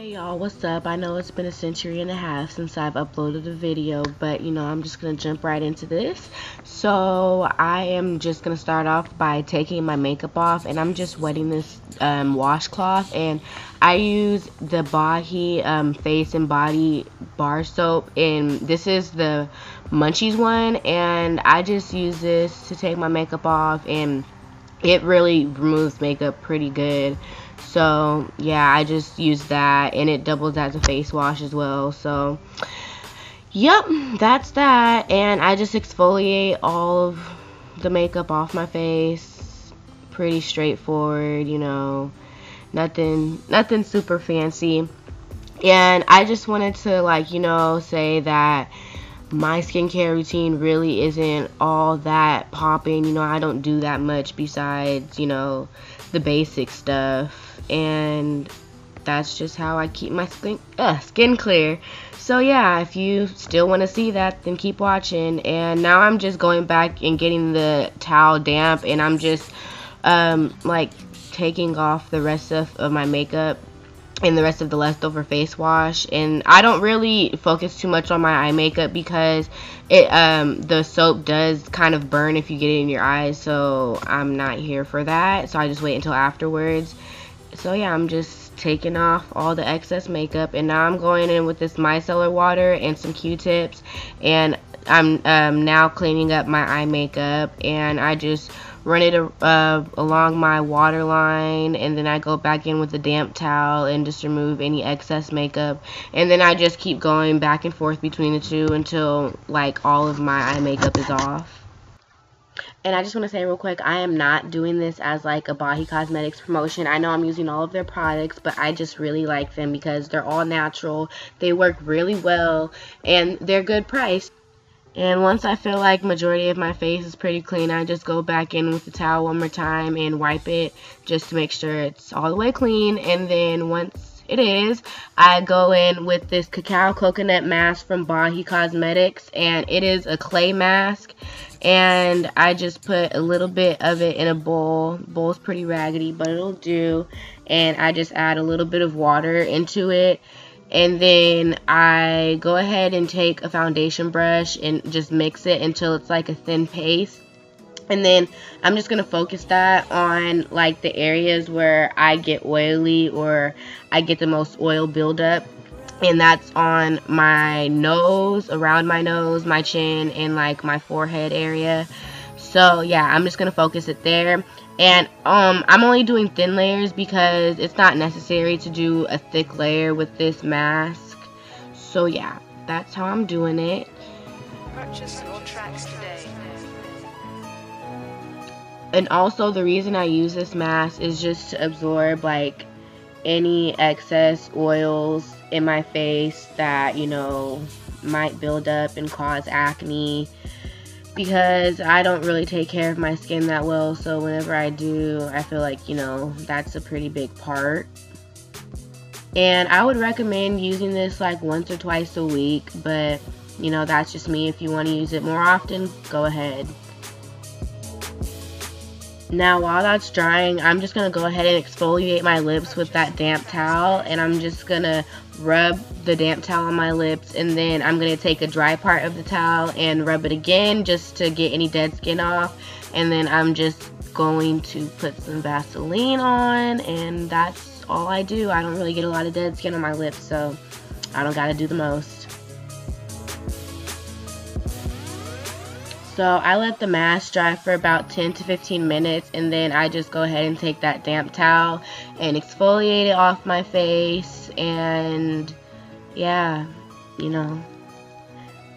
Hey y'all, what's up? I know it's been a century and a half since I've uploaded a video, but I'm just gonna jump right into this. So I am just gonna start off by taking my makeup off, and I'm just wetting this washcloth, and I use the Bahi face and body bar soap, and this is the Munchies one, and I just use this to take my makeup off, and it really removes makeup pretty good. So yeah, I just use that, and it doubles as a face wash as well. So yep, that's that. And I just exfoliate all of the makeup off my face. Pretty straightforward, nothing super fancy. And I just wanted to say that my skincare routine really isn't all that popping. I don't do that much besides, the basic stuff. And that's just how I keep my skin clear. So yeah, if you still want to see that, then keep watching. And now I'm just going back and getting the towel damp, and I'm just taking off the rest of my makeup and the rest of the leftover face wash. And I don't really focus too much on my eye makeup because the soap does kind of burn if you get it in your eyes, so I'm not here for that. So I just wait until afterwards. So yeah, I'm just taking off all the excess makeup, and now I'm going in with this micellar water and some Q-tips, and I'm now cleaning up my eye makeup, and I just run it along my waterline, and then I go back in with a damp towel and just remove any excess makeup, and then I just keep going back and forth between the two until all of my eye makeup is off. And I just want to say real quick, I am not doing this as a Bahi Cosmetics promotion. I know I'm using all of their products, but I just really like them because they're all natural, they work really well, and they're good price. And once I feel like majority of my face is pretty clean, I just go back in with the towel one more time and wipe it just to make sure it's all the way clean. And then once it is, I go in with this Cacao coconut mask from Bahi Cosmetics, and it is a clay mask, and I just put a little bit of it in a bowl. Bowl's pretty raggedy, but it'll do. And I just add a little bit of water into it, and then I go ahead and take a foundation brush and just mix it until it's like a thin paste. And then I'm just going to focus that on the areas where I get oily or I get the most oil buildup. And that's on my nose, around my nose, my chin, and my forehead area. So yeah, I'm just going to focus it there. And I'm only doing thin layers because it's not necessary to do a thick layer with this mask. So yeah, that's how I'm doing it. Purchase your tracks today. And also the reason I use this mask is just to absorb any excess oils in my face that might build up and cause acne, because I don't really take care of my skin that well. So whenever I do, I feel that's a pretty big part. And I would recommend using this once or twice a week, but that's just me. If you want to use it more often, go ahead. Now while that's drying, I'm just going to go ahead and exfoliate my lips with that damp towel, and I'm just going to rub the damp towel on my lips, and then I'm going to take a dry part of the towel and rub it again just to get any dead skin off, and then I'm just going to put some Vaseline on, and that's all I do. I don't really get a lot of dead skin on my lips, so I don't got to do the most. So I let the mask dry for about 10 to 15 minutes, and then I just go ahead and take that damp towel and exfoliate it off my face. And yeah,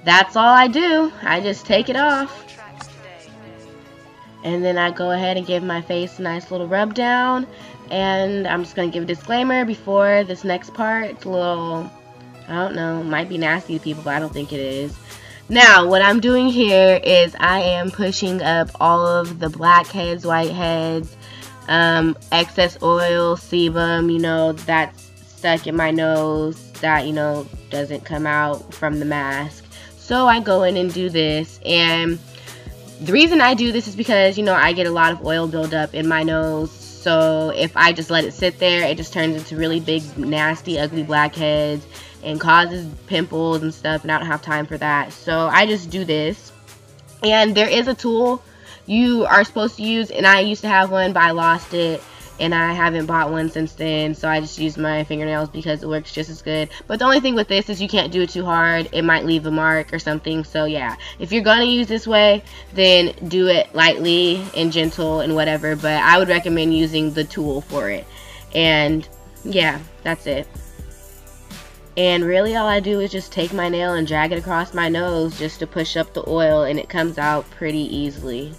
that's all I do. I just take it off, and then I go ahead and give my face a nice little rub down. And I'm just going to give a disclaimer before this next part. It's a little, I don't know, might be nasty to people, but I don't think it is. Now, what I'm doing here is I am pushing up all of the blackheads, whiteheads, excess oil, sebum, that's stuck in my nose that, doesn't come out from the mask. So I go in and do this, and the reason I do this is because, I get a lot of oil buildup in my nose. So if I just let it sit there, it just turns into really big, nasty, ugly blackheads and causes pimples and stuff, and I don't have time for that. So I just do this. And there is a tool you are supposed to use, and I used to have one, but I lost it, and I haven't bought one since then, so I just use my fingernails because it works just as good. But the only thing with this is you can't do it too hard. It might leave a mark or something. So yeah, if you're gonna use this way, then do it lightly and gentle and whatever, but I would recommend using the tool for it. And yeah, that's it. And really all I do is just take my nail and drag it across my nose just to push up the oil, and it comes out pretty easily.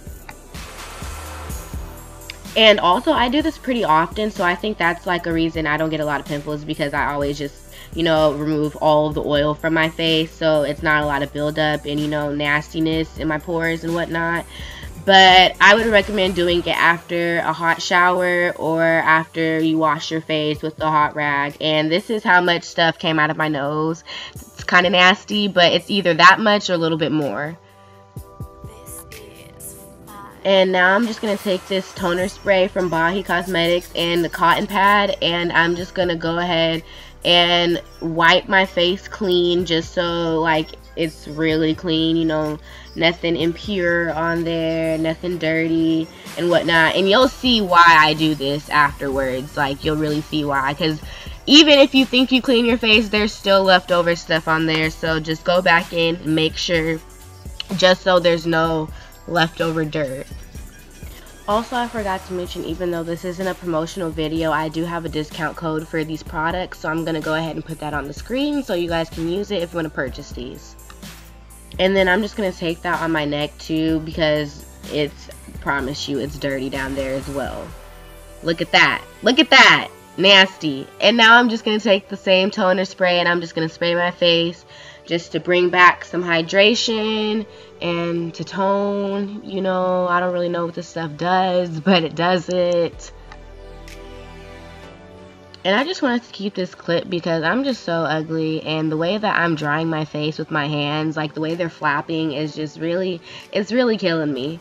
And also I do this pretty often, so I think that's like a reason I don't get a lot of pimples, because I always just, you know, remove all of the oil from my face, so it's not a lot of buildup and, you know, nastiness in my pores and whatnot. But I would recommend doing it after a hot shower or after you wash your face with the hot rag. And this is how much stuff came out of my nose. It's kind of nasty, but it's either that much or a little bit more. And now I'm just going to take this toner spray from Bahi Cosmetics and the cotton pad, and I'm just going to go ahead and wipe my face clean, just so like it's really clean, you know, nothing impure on there, nothing dirty and whatnot. And you'll see why I do this afterwards. Like, you'll really see why, because even if you think you clean your face, there's still leftover stuff on there. So just go back in and make sure, just so there's no leftover dirt. Also, I forgot to mention, even though this isn't a promotional video, I do have a discount code for these products, so I'm going to go ahead and put that on the screen so you guys can use it if you want to purchase these. And then I'm just going to take that on my neck too, because it's, promise you, it's dirty down there as well. Look at that. Look at that. Nasty. And now I'm just going to take the same toner spray and I'm just going to spray my face just to bring back some hydration and to tone. You know, I don't really know what this stuff does, but it does it. And I just wanted to keep this clip because I'm just so ugly, and the way that I'm drying my face with my hands, like the way they're flapping, is just really, it's really killing me.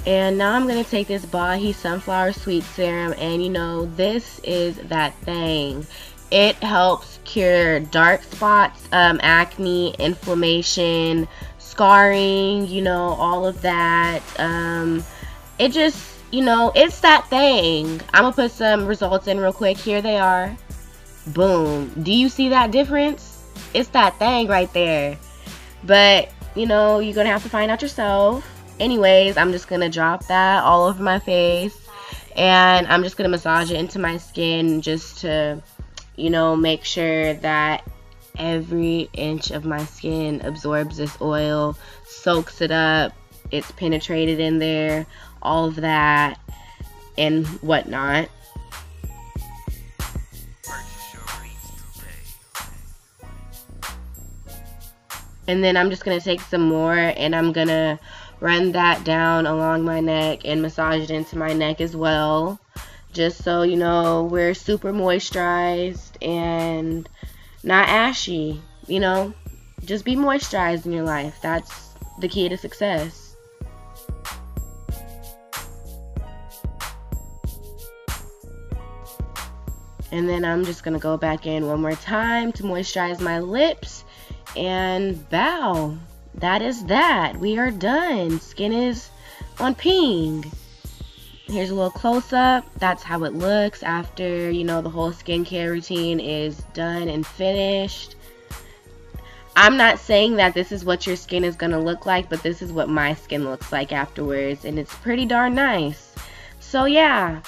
And now I'm going to take this Bahi Sunflower Sweet Serum, and you know, this is that thing. It helps cure dark spots, acne, inflammation, scarring, you know, all of that. It just, you know, it's that thing. I'm going to put some results in real quick. Here they are. Boom. Do you see that difference? It's that thing right there. But, you know, you're going to have to find out yourself. Anyways, I'm just going to drop that all over my face. And I'm just going to massage it into my skin just to, you know, make sure that every inch of my skin absorbs this oil, soaks it up, it's penetrated in there, all of that and whatnot. And then I'm just going to take some more and I'm going to run that down along my neck and massage it into my neck as well. Just so, you know, we're super moisturized and not ashy. You know, just be moisturized in your life. That's the key to success. And then I'm just going to go back in one more time to moisturize my lips. And bow. That is that. We are done. Skin is on ping. Here's a little close-up. That's how it looks after, you know, the whole skincare routine is done and finished. I'm not saying that this is what your skin is going to look like, but this is what my skin looks like afterwards, and it's pretty darn nice. So yeah,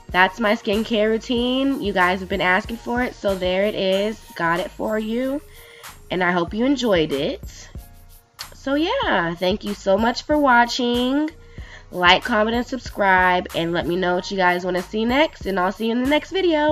that's my skincare routine. You guys have been asking for it, so there it is. Got it for you, and I hope you enjoyed it. So yeah, thank you so much for watching. Like, comment, and subscribe, and let me know what you guys want to see next, and I'll see you in the next video.